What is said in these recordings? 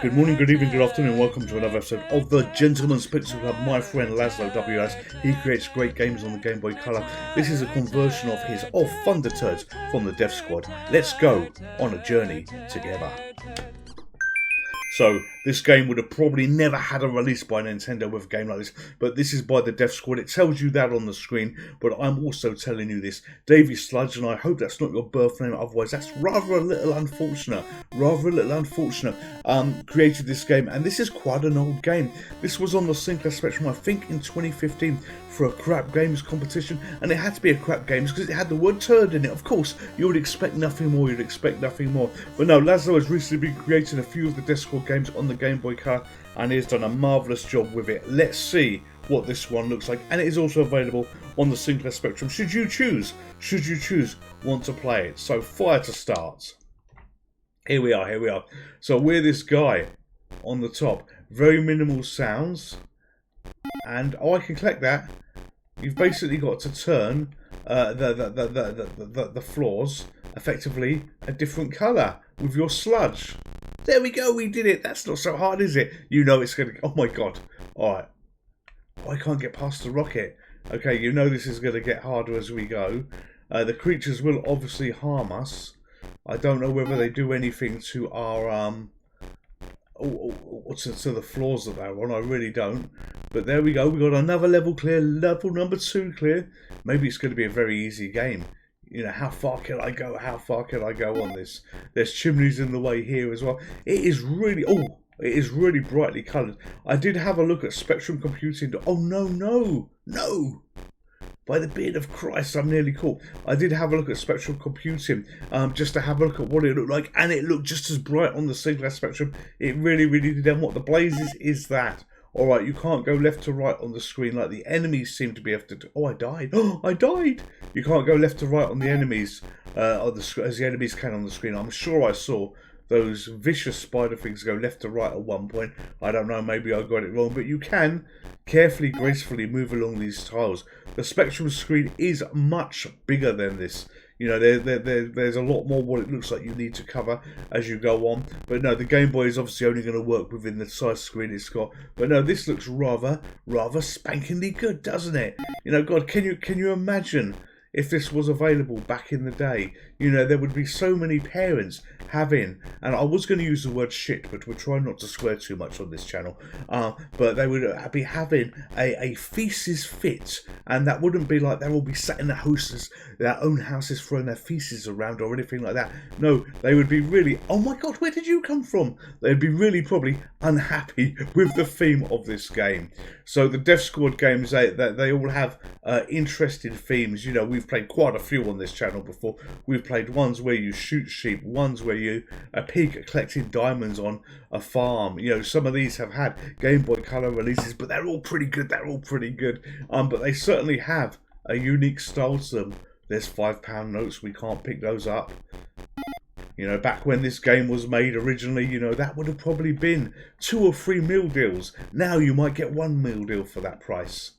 Good morning, good evening, good afternoon, welcome to another episode of the Gentleman's Pixel Club. My friend Laszlo WS, he creates great games on the Game Boy Color. This is a conversion of his of Thunderturds from the Dev Squad. Let's go on a journey together. So, this game would have probably never had a release by Nintendo with a game like this, but this is by the Dev Squad. It tells you that on the screen, but I'm also telling you this. Davey Sludge, and I hope that's not your birth name, otherwise that's rather a little unfortunate. Created this game, and this is quite an old game. This was on the Sinclair Spectrum, I think, in 2015 for a crap games competition, and it had to be a crap games because it had the word turd in it. Of course, you would expect nothing more, But no, Laszlo has recently been creating a few of the Dev Squad games on the Game Boy Color, and he's done a marvellous job with it. Let's see what this one looks like, and it is also available on the Sinclair Spectrum should you choose want to play it. So fire to start. Here we are. So we're this guy on the top, very minimal sounds, and I can collect that. You've basically got to turn the floors effectively a different colour with your sludge. There we go, we did it. That's not so hard, is it? You know it's going to... Oh my god. Alright. I can't get past the rocket. Okay, you know this is going to get harder as we go. The creatures will obviously harm us. I don't know whether they do anything to our... to the floors that they're on. I really don't. But there we go. We got another level clear. Level number 2 clear. Maybe it's going to be a very easy game. You know, how far can I go? How far can I go on this? There's chimneys in the way here as well. It is really... Oh, it is really brightly coloured. I did have a look at Spectrum Computing. Oh, no. By the beard of Christ, I'm nearly caught. I did have a look at Spectrum Computing just to have a look at what it looked like, and it looked just as bright on the Sinclair Spectrum. It really did. And what the blazes is that? Alright, you can't go left to right on the screen like the enemies seem to be able to do. Oh, I died. Oh, I died. You can't go left to right on the enemies as the enemies can on the screen. I'm sure I saw those vicious spider things go left to right at one point. I don't know, maybe I got it wrong, but you can carefully, gracefully move along these tiles. The Spectrum screen is much bigger than this. You know, there's a lot more what it looks like you need to cover as you go on. But no, the Game Boy is obviously only going to work within the size screen it's got. But no, this looks rather spankingly good, doesn't it? You know, God, can you imagine if this was available back in the day? You know, there would be so many parents having, and I was going to use the word shit, but we're trying not to swear too much on this channel, but they would be having a feces fit, and that wouldn't be like they'll all be sat in their own houses throwing their feces around or anything like that. No, they would be really, oh my god, where did you come from? They'd be really probably unhappy with the theme of this game. So the Dev Squad games, they all have interesting themes. You know, we've played quite a few on this channel before. We've played ones where you shoot sheep, ones where you a pig collecting diamonds on a farm. You know, some of these have had Game Boy Color releases, but they're all pretty good. But they certainly have a unique style to them. There's £5 notes. We can't pick those up. You know, back when this game was made originally, you know, that would have probably been 2 or 3 meal deals. Now you might get 1 meal deal for that price.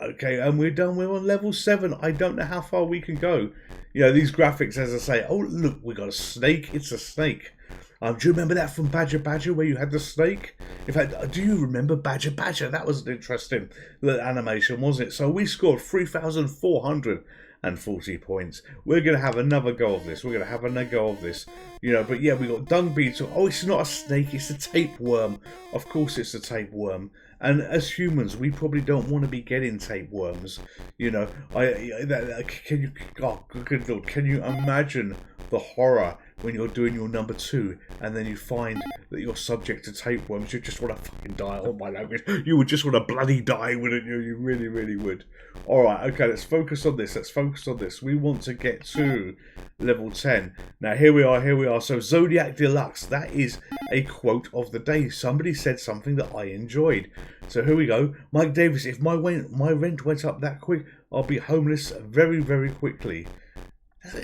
Okay, and we're done. We're on level 7. I don't know how far we can go. You know, these graphics, as I say, oh, look, we got a snake. It's a snake. Do you remember that from Badger where you had the snake? In fact, do you remember Badger? That was an interesting little animation, wasn't it? So we scored 3,440 points. We're going to have another go of this. You know, but yeah, we got dung beetle. Oh, it's not a snake. It's a tapeworm. Of course it's a tapeworm. And as humans, we probably don't want to be getting tapeworms. You know, can you? Oh, good Lord! Can you imagine the horror when you're doing your number 2 and then you find that you're subject to tapeworms? You just want to fucking die. Oh my language! You would just want to bloody die, wouldn't you? You really would. All right, okay. Let's focus on this. We want to get to level 10. Now here we are. So Zodiac Deluxe. That is a quote of the day. Somebody said something that I enjoyed. So here we go. Mike Davis, if my rent went up that quick, I'll be homeless very quickly.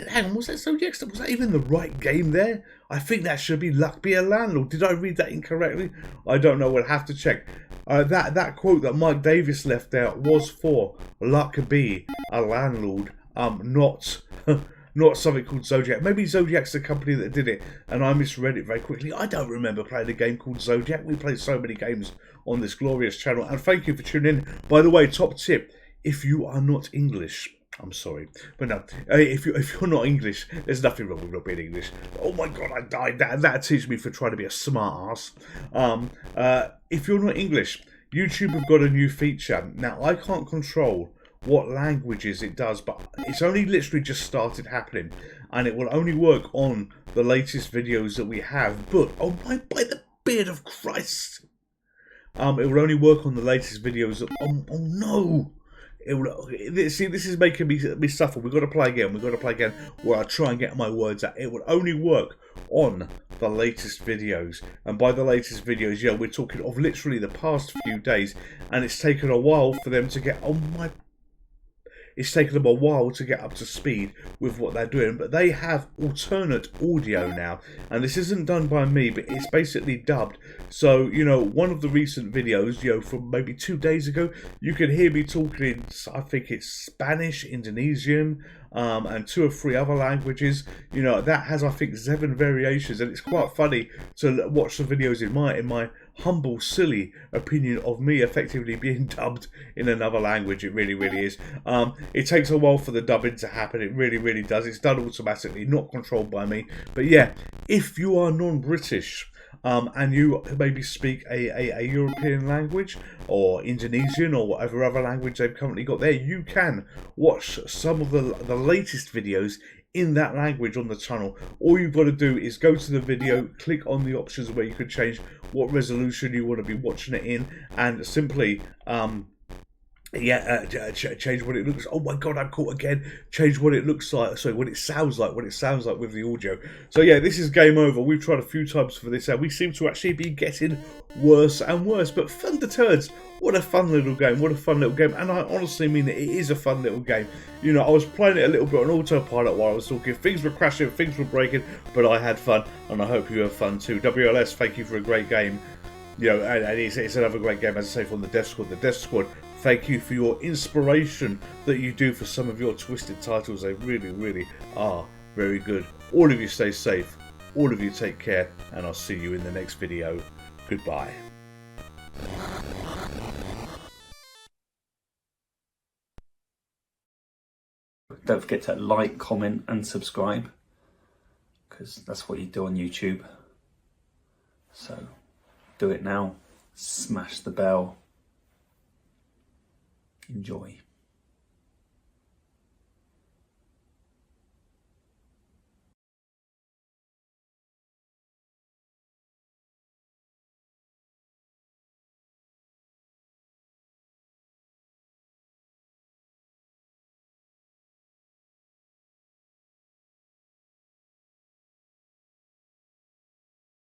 Hang on, was that Zodiac? Was that even the right game there? I think that should be Luck Be a Landlord. Did I read that incorrectly? I don't know. We'll have to check. That quote that Mike Davis left out was for Luck Be a Landlord, not not something called Zodiac. Maybe Zodiac's the company that did it, and I misread it very quickly. I don't remember playing a game called Zodiac. We play so many games on this glorious channel, and thank you for tuning in. By the way, top tip, if you are not English, I'm sorry, but no, if you're not English, there's nothing wrong with not being English. Oh my god, I died. That teaches me for trying to be a smart ass. If you're not English, YouTube have got a new feature. Now, I can't control what languages it does, but it's only literally just started happening, and it will only work on the latest videos that we have. But oh my, by the beard of Christ, it will only work on the latest videos. Oh no, it will. See, this is making me suffer. We've got to play again. We've got to play again. Where I try and get my words out. It will only work on the latest videos, and by the latest videos, yeah, we're talking of literally the past few days, and it's taken a while for them to get. Oh my. It's taken them a while to get up to speed with what they're doing, but they have alternate audio now, and this isn't done by me, but it's basically dubbed. So, you know, one of the recent videos, you know, from maybe 2 days ago, you can hear me talking in, I think it's Spanish, Indonesian, and 2 or 3 other languages. You know, that has, I think, 7 variations, and it's quite funny to watch the videos in my humble, silly opinion of me effectively being dubbed in another language. It really, really is. It takes a while for the dubbing to happen. It really, really does. It's done automatically, not controlled by me. But yeah, if you are non-British, and you maybe speak a European language or Indonesian or whatever other language they've currently got there, you can watch some of the latest videos in that language on the channel. All you've got to do is go to the video, click on the options where you can change what resolution you want to be watching it in, and simply change what it looks. Oh my god, I'm caught again. Change what it looks like. Sorry, what it sounds like. What it sounds like with the audio. So yeah, this is game over. We've tried a few times for this, and we seem to actually be getting worse and worse. But Thunderturds, what a fun little game. What a fun little game. And I honestly mean that it is a fun little game. You know, I was playing it a little bit on autopilot while I was talking. Things were crashing, things were breaking, but I had fun, and I hope you have fun too. WLS, thank you for a great game. You know, and it's another great game, as I say, from the Death Squad. The Death Squad, thank you for your inspiration that you do for some of your twisted titles. They really, really are very good. All of you stay safe. All of you take care. And I'll see you in the next video. Goodbye. Don't forget to like, comment and subscribe, because that's what you do on YouTube. So do it now. Smash the bell. Enjoy.